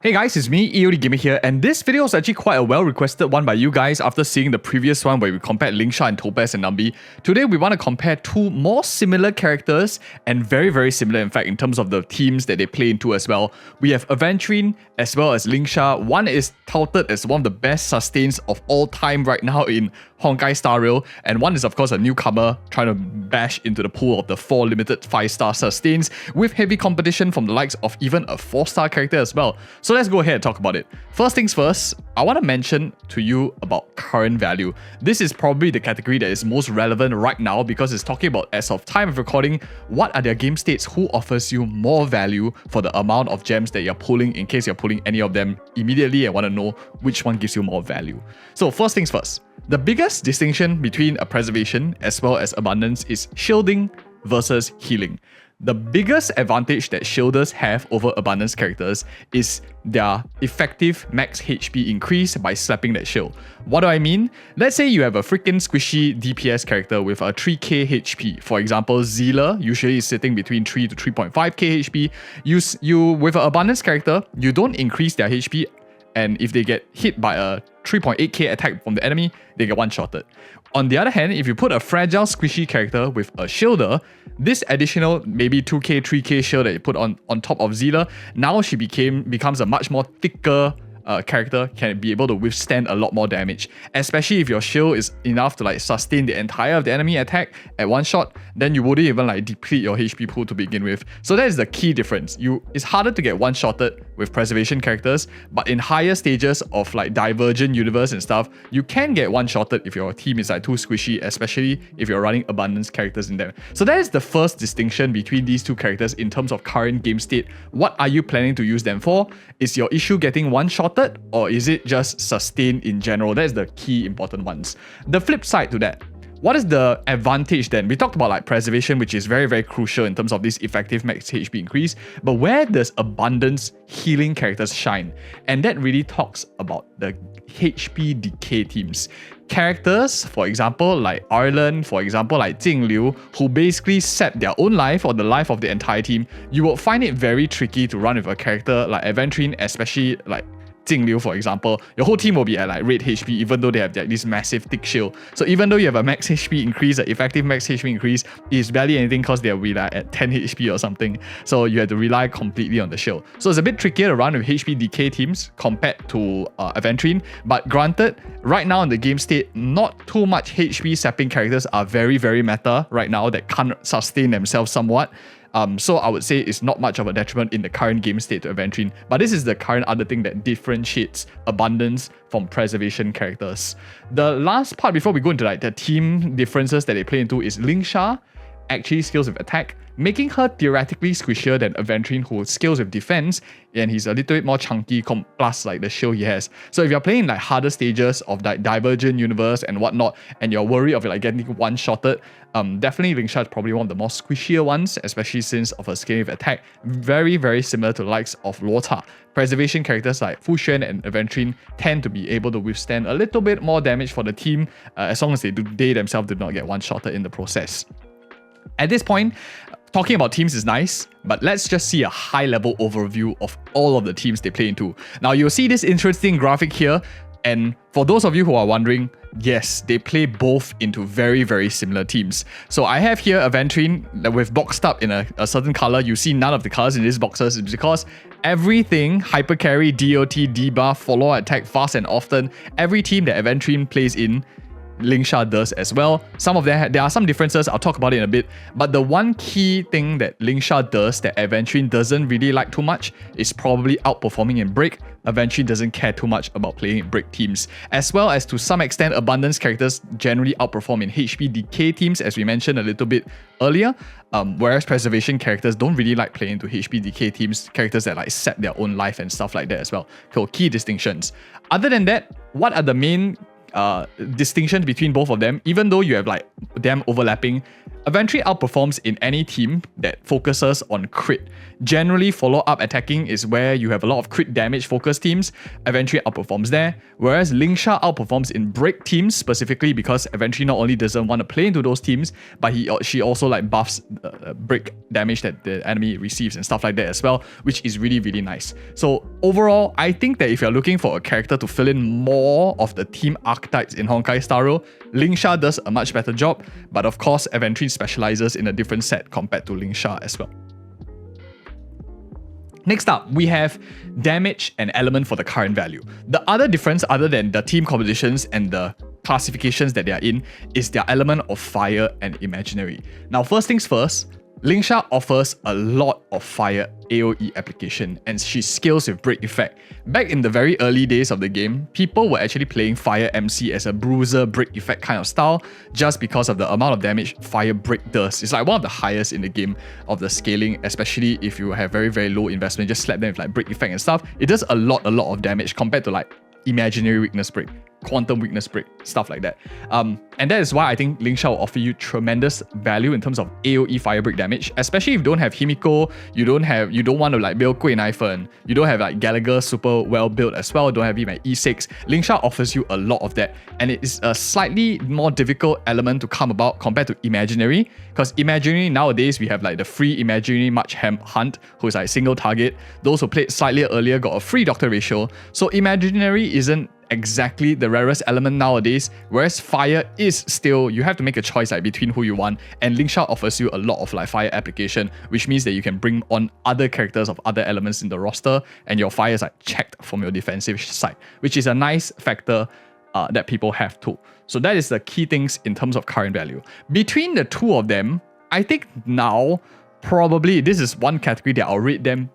Hey guys, it's me, EODGamer here, and this video is actually quite a well-requested one by you guys after seeing the previous one where we compared Lingsha and Topaz and Nambi. Today we want to compare two more similar characters and very similar in fact in terms of the teams that they play into as well. We have Aventurine as well as Lingsha. One is touted as one of the best sustains of all time right now in Honkai Star Rail, and one is of course a newcomer trying to bash into the pool of the 4 limited 5-star sustains with heavy competition from the likes of even a 4-star character as well. So let's go ahead and talk about it. First things first, I want to mention to you about current value. This is probably the category that is most relevant right now because it's talking about, as of time of recording, what are their game states, who offers you more value for the amount of gems that you're pulling in case you're pulling any of them immediately and want to know which one gives you more value. So first things first, the biggest distinction between a preservation as well as abundance is shielding versus healing. The biggest advantage that shielders have over abundance characters is their effective max HP increase by slapping that shield. What do I mean? Let's say you have a freaking squishy DPS character with a 3k HP. For example, Zela usually is sitting between 3 to 3.5k HP. You with an abundance character, you don't increase their HP, and if they get hit by a 3.8k attack from the enemy, they get one-shotted. On the other hand, if you put a fragile squishy character with a shielder, this additional maybe 2k, 3k shield that you put on top of Zela, now she becomes a much more thicker character, can be able to withstand a lot more damage, especially if your shield is enough to sustain the entire of the enemy attack at one shot. Then you wouldn't even deplete your HP pool to begin with. So that is the key difference. It's harder to get one-shotted with preservation characters, but in higher stages of Divergent universe and stuff, you can get one-shotted if your team is too squishy, especially if you're running abundance characters in them. So that is the first distinction between these two characters in terms of current game state. What are you planning to use them for? Is your issue getting one-shotted, or is it just sustained in general? That's the key important ones. The flip side to that, what is the advantage then? We talked about preservation, which is very crucial in terms of this effective max HP increase, but where does abundance healing characters shine? And that really talks about the HP decay teams. Characters, for example, like Arlen, for example, like Jingliu, who basically sap their own life or the life of the entire team, you will find it very tricky to run with a character like Aventurine, especially Jingliu, for example. Your whole team will be at red HP even though they have this massive thick shield. So even though you have a max HP increase, the effective max HP increase is barely anything because they'll be at 10 HP or something. So you have to rely completely on the shield. So it's a bit trickier to run with HP decay teams compared to Aventurine. But granted, right now in the game state, not too much HP sapping characters are very meta right now that can't sustain themselves somewhat. So I would say it's not much of a detriment in the current game state to Aventurine, but this is the current other thing that differentiates abundance from preservation characters. The last part before we go into the team differences that they play into is Lingsha actually scales with attack, making her theoretically squishier than Aventurine, who scales with defense, and he's a little bit more chunky plus the shield he has. So if you're playing harder stages of Divergent universe and whatnot, and you're worried of getting one-shotted, definitely Lingsha is probably one of the more squishier ones, especially since of her scaling with attack, very similar to the likes of Lota. Preservation characters like Fucc and Aventurine tend to be able to withstand a little bit more damage for the team, as long as they themselves do not get one-shotted in the process. At this point, talking about teams is nice, but let's just see a high-level overview of all of the teams they play into. Now, you'll see this interesting graphic here, and for those of you who are wondering, yes, they play both into very similar teams. So I have here Aventurine with boxed up in a certain color. You see none of the colors in these boxes is because everything, hyper carry, DOT, debuff, follow attack fast and often, every team that Aventurine plays in, Lingsha does as well. Some of them, there are some differences, I'll talk about it in a bit, but the one key thing that Lingsha does that Aventurine doesn't really like too much is probably outperforming in break. Aventurine doesn't care too much about playing in break teams, as well as to some extent abundance characters generally outperform in HP decay teams, as we mentioned a little bit earlier, whereas preservation characters don't really like playing into HP decay teams, characters that sap their own life and stuff like that as well. So key distinctions. Other than that, what are the main distinction between both of them, even though you have like them overlapping, Aventurine outperforms in any team that focuses on crit. Generally, follow-up attacking is where you have a lot of crit damage focused teams. Aventurine outperforms there, whereas Lingsha outperforms in break teams, specifically because Aventurine not only doesn't want to play into those teams, but she also like buffs break damage that the enemy receives and stuff like that as well, which is really, really nice. So overall, I think that if you're looking for a character to fill in more of the team archetypes in Honkai Star Rail, Lingsha does a much better job, but of course, Aventurine specializes in a different set compared to Lingsha as well. Next up, we have damage and element for the current value. The other difference, other than the team compositions and the classifications that they are in, is their element of fire and imaginary. Now, first things first, Lingsha offers a lot of fire AoE application and she scales with break effect. Back in the very early days of the game, people were actually playing fire MC as a bruiser break effect kind of style just because of the amount of damage fire break does. It's like one of the highest in the game of the scaling, especially if you have very, very low investment, just slap them with like break effect and stuff. It does a lot of damage compared to like imaginary weakness break, quantum weakness break, stuff like that. And that is why I think Lingsha will offer you tremendous value in terms of AoE fire break damage, especially if you don't have Himiko, you don't want to like build Kuei Naifen, you don't have like Gallagher super well built as well, don't have him at E6. Lingsha offers you a lot of that, and it is a slightly more difficult element to come about compared to Imaginary, because Imaginary nowadays we have like the free Imaginary March Hunt, who is like single target. Those who played slightly earlier got a free doctor ratio, so Imaginary isn't exactly the rarest element nowadays, whereas fire is still, you have to make a choice like between who you want, and Lingsha offers you a lot of like fire application, which means that you can bring on other characters of other elements in the roster, and your fire is like checked from your defensive side, which is a nice factor that people have too. So that is the key things in terms of current value. Between the two of them, I think now probably this is one category that I'll rate them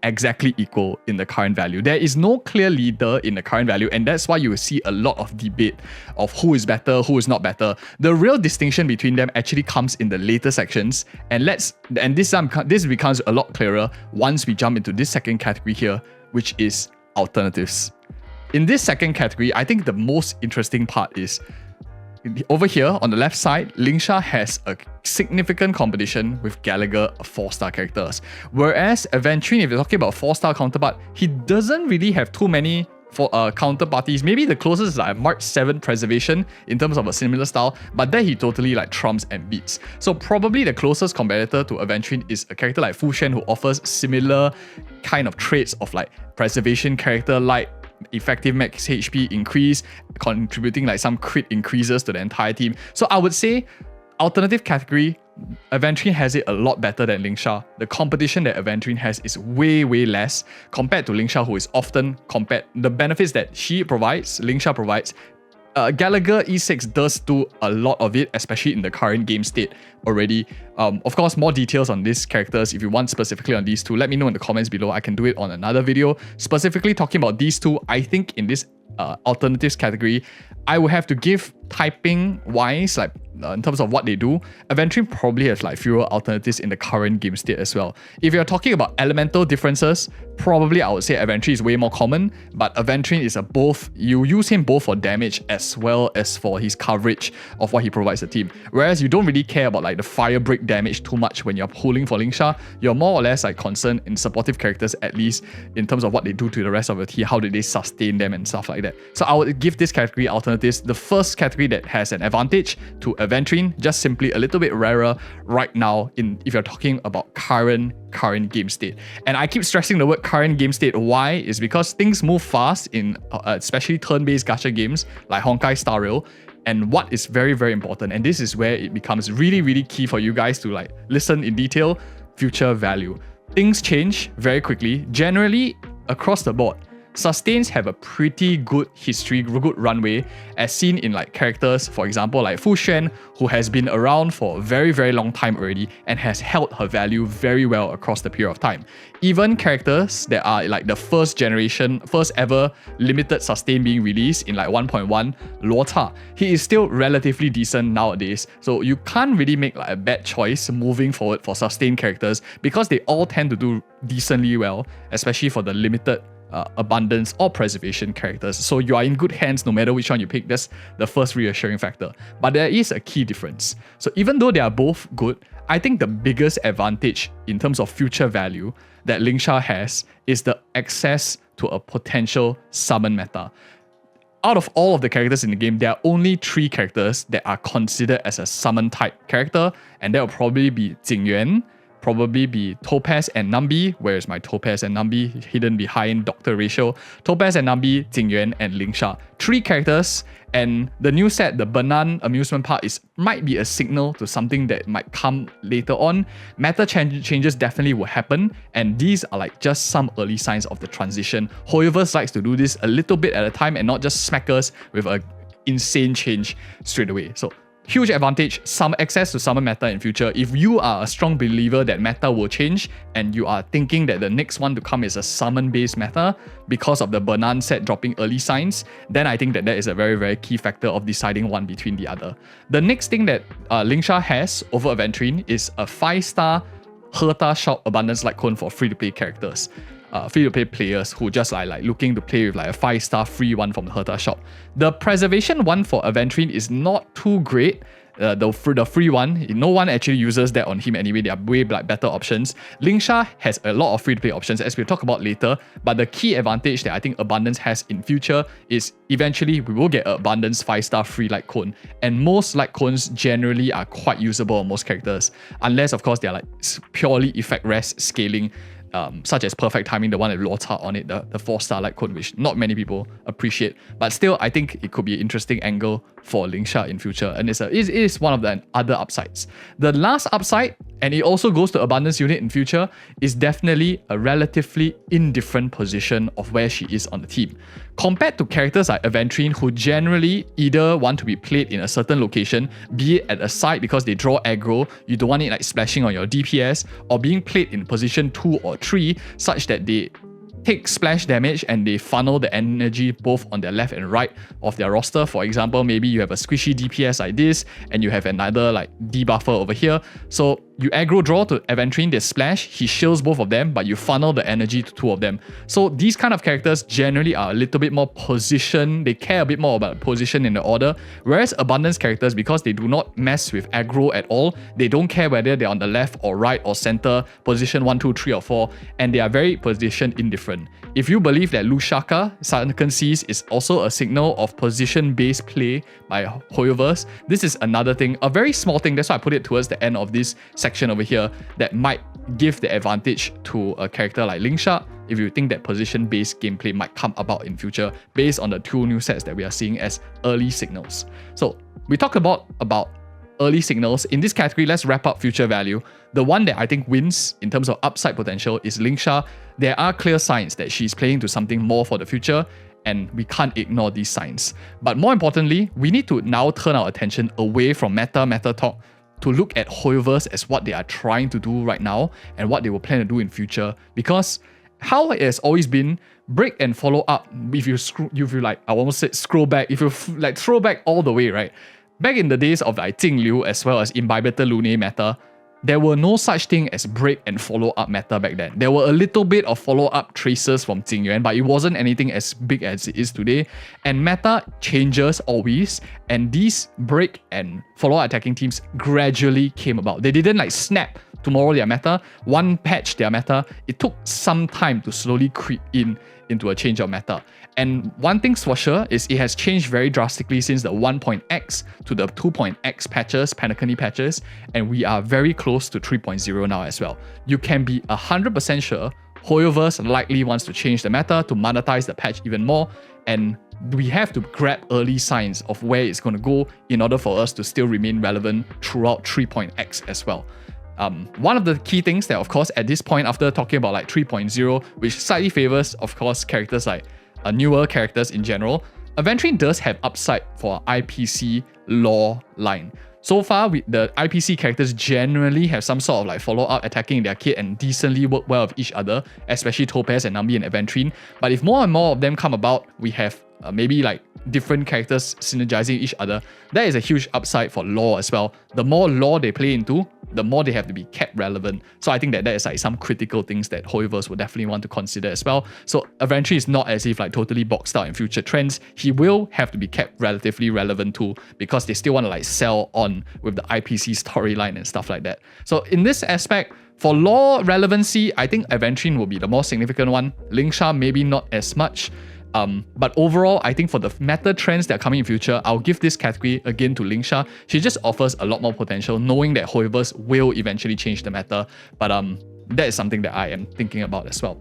exactly equal in the current value. There is no clear leader in the current value, and that's why you will see a lot of debate of who is better, who is not better. The real distinction between them actually comes in the later sections, and this becomes a lot clearer once we jump into this second category here, which is alternatives. In this second category, I think the most interesting part is over here on the left side, Lingsha has a significant competition with Gallagher 4-star characters. Whereas Aventurine, if you're talking about 4-star counterpart, he doesn't really have too many counterparties. Maybe the closest is like March 7 Preservation in terms of a similar style, but there he totally like trumps and beats. So probably the closest competitor to Aventurine is a character like Fucc who offers similar kind of traits of like preservation character, like effective max HP increase, contributing like some crit increases to the entire team. So I would say alternative category, Aventurine has it a lot better than Lingsha. The competition that Aventurine has is way, way less compared to Lingsha, who is often compared. The benefits that she provides, Lingsha provides, Gallagher E6 does do a lot of it, especially in the current game state already. Of course, more details on these characters, if you want specifically on these two, let me know in the comments below. I can do it on another video. Specifically talking about these two, I think in this alternatives category, I would have to give typing wise, like in terms of what they do, Aventurine probably has like fewer alternatives in the current game state as well. If you're talking about elemental differences, probably I would say Aventurine is way more common, but Aventurine is you use him both for damage as well as for his coverage of what he provides the team. Whereas you don't really care about like the fire break damage too much when you're pulling for Lingsha. You're more or less like concerned in supportive characters, at least in terms of what they do to the rest of the team, how do they sustain them and stuff like that. So I would give this category alternatives. The first category that has an advantage to Aventurine, just simply a little bit rarer right now if you're talking about current game state. And I keep stressing the word current game state. Why? Is because things move fast in especially turn-based gacha games like Honkai Star Rail. And what is very, very important, and this is where it becomes really, really key for you guys to like listen in detail, future value. Things change very quickly, generally across the board. Sustains have a pretty good history, good runway, as seen in like characters, for example, like Fucc, who has been around for a very, very long time already and has held her value very well across the period of time. Even characters that are like the first ever limited sustain being released in like 1.1, Luota, he is still relatively decent nowadays. So you can't really make like a bad choice moving forward for sustained characters because they all tend to do decently well, especially for the limited abundance or preservation characters. So you are in good hands no matter which one you pick. That's the first reassuring factor. But there is a key difference. So even though they are both good, I think the biggest advantage in terms of future value that Lingsha has is the access to a potential summon meta. Out of all of the characters in the game, there are only 3 characters that are considered as a summon type character, and that will probably be Jingyuan, probably be Topaz and Nambi. Where's my Topaz and Nambi? Hidden behind Doctor Ratio. Topaz and Nambi, Jingyuan, and Lingsha. 3 characters, and the new set, the Banan Amusement Park, might be a signal to something that might come later on. Meta changes definitely will happen, and these are like just some early signs of the transition. Hoyoverse likes to do this a little bit at a time and not just smack us with an insane change straight away. So huge advantage, some access to summon meta in future. If you are a strong believer that meta will change and you are thinking that the next one to come is a summon based meta because of the Banan set dropping early signs, then I think that is a very, very key factor of deciding one between the other. The next thing that Lingsha has over Aventurine is a 5-star Herta Shop Abundance Light Cone for free-to-play characters. Free-to-play players who just like looking to play with like a 5-star free one from the Herta shop. The preservation one for Aventurine is not too great. The free one, no one actually uses that on him anyway. There are way better options. Lingsha has a lot of free-to-play options, as we'll talk about later, but the key advantage that I think Abundance has in future is eventually we will get Abundance 5-star free light cone, and most light cones generally are quite usable on most characters, unless of course they are like purely effect rest scaling, such as Perfect Timing, the one that Lota on it, the 4-star light cone, which not many people appreciate. But still, I think it could be an interesting angle for Lingsha in future, and it is one of the other upsides. The last upside, and it also goes to Abundance unit in future, is definitely a relatively indifferent position of where she is on the team. Compared to characters like Aventurine, who generally either want to be played in a certain location, be it at a side because they draw aggro, you don't want it like splashing on your DPS, or being played in position 2 or 3 such that they take splash damage and they funnel the energy both on their left and right of their roster. For example, maybe you have a squishy DPS like this and you have another like debuffer over here. So you aggro draw to Aventurine, they splash, he shields both of them, but you funnel the energy to 2 of them. So these kind of characters generally are a little bit more position, they care a bit more about position in the order, whereas Abundance characters, because they do not mess with aggro at all, they don't care whether they're on the left or right or center, position 1, 2, 3 or 4, and they are very position indifferent. If you believe that Lushaka, Sunken Seas, is also a signal of position-based play by Hoyoverse, this is another thing, a very small thing, that's why I put it towards the end of this section over here, that might give the advantage to a character like Lingsha if you think that position-based gameplay might come about in future based on the 2 new sets that we are seeing as early signals. So we talked about early signals. In this category, let's wrap up future value. The one that I think wins in terms of upside potential is Lingsha. There are clear signs that she's playing to something more for the future, and we can't ignore these signs. But more importantly, we need to now turn our attention away from meta talk to look at Hoyoverse as what they are trying to do right now and what they will plan to do in future. Because how it has always been, break and follow up, if you like, I almost said scroll back, if you like throw back all the way, right? Back in the days of like Jing Liu as well as Imbibitor Lune meta, there were no such thing as break and follow up meta back then. There were a little bit of follow up traces from Jingyuan, but it wasn't anything as big as it is today. And meta changes always, and these break and follow up attacking teams gradually came about. They didn't like snap tomorrow their meta, one patch their meta. It took some time to slowly creep into a change of meta. And one thing's for sure is it has changed very drastically since the 1.x to the 2.x patches, Panacony patches, and we are very close to 3.0 now as well. You can be 100% sure Hoyoverse likely wants to change the meta to monetize the patch even more, and we have to grab early signs of where it's going to go in order for us to still remain relevant throughout 3.x as well. One of the key things that, of course, at this point, after talking about like 3.0, which slightly favors, of course, characters like newer characters in general, Aventurine does have upside for IPC lore line. So far, the IPC characters generally have some sort of like follow-up attacking their kit and decently work well with each other, especially Topaz and Nambi and Aventurine. But if more and more of them come about, we have maybe like different characters synergizing each other. That is a huge upside for lore as well. The more lore they play into, the more they have to be kept relevant. So I think that is like some critical things that Hoiverse would definitely want to consider as well. So Aventurine is not as if like totally boxed out in future trends. He will have to be kept relatively relevant too, because they still want to like sell on with the IPC storyline and stuff like that. So in this aspect, for lore relevancy, I think Aventurine will be the more significant one. Lingsha maybe not as much. But overall, I think for the meta trends that are coming in future, I'll give this category again to Lingsha. She just offers a lot more potential, knowing that Hoiverse will eventually change the meta. But that is something that I am thinking about as well.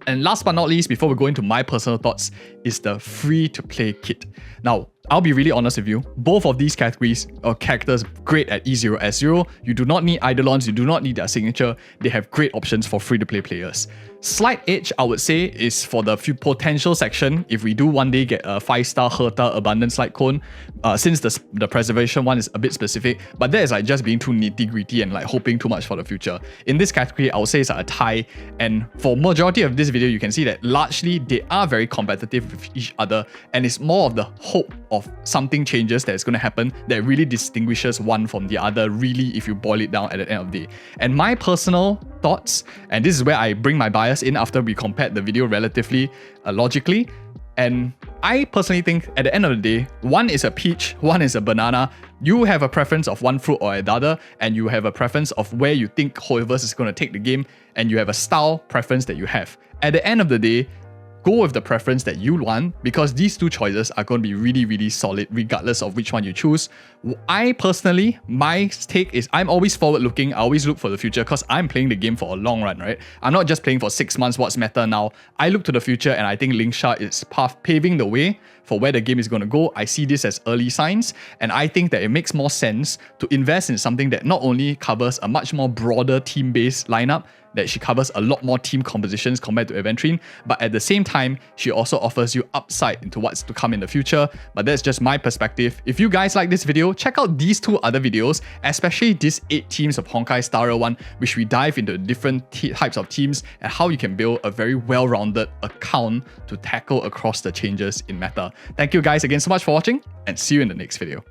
And last but not least, before we go into my personal thoughts, is the free-to-play kit. Now, I'll be really honest with you, both of these categories or characters great at E0, S0. You do not need Eidolons, you do not need their signature. They have great options for free-to-play players. Slight edge, I would say, is for the few potential section. If we do one day get a 5-star Herta Abundance Light Cone, since the preservation one is a bit specific, but that is like just being too nitty-gritty and like hoping too much for the future. In this category, I would say it's like a tie, and for majority of this video, you can see that largely they are very competitive with each other, and it's more of the hope of something changes that is going to happen that really distinguishes one from the other, really, if you boil it down at the end of the day. And my personal thoughts, and this is where I bring my bias in after we compared the video relatively logically, and I personally think at the end of the day, one is a peach, one is a banana. You have a preference of one fruit or the other, and you have a preference of where you think Hoiverse is going to take the game, and you have a style preference that you have. At the end of the day, go with the preference that you want, because these two choices are going to be really, really solid regardless of which one you choose. I personally, my take is I'm always forward looking. I always look for the future because I'm playing the game for a long run, right? I'm not just playing for 6 months what's meta now. I look to the future, and I think Lingsha is paving the way for where the game is going to go. I see this as early signs, and I think that it makes more sense to invest in something that not only covers a much more broader team-based lineup, that she covers a lot more team compositions compared to Aventurine, but at the same time, she also offers you upside into what's to come in the future. But that's just my perspective. If you guys like this video, check out these two other videos, especially these 8 teams of Honkai Star Rail 1, which we dive into different types of teams and how you can build a very well-rounded account to tackle across the changes in meta. Thank you guys again so much for watching, and see you in the next video.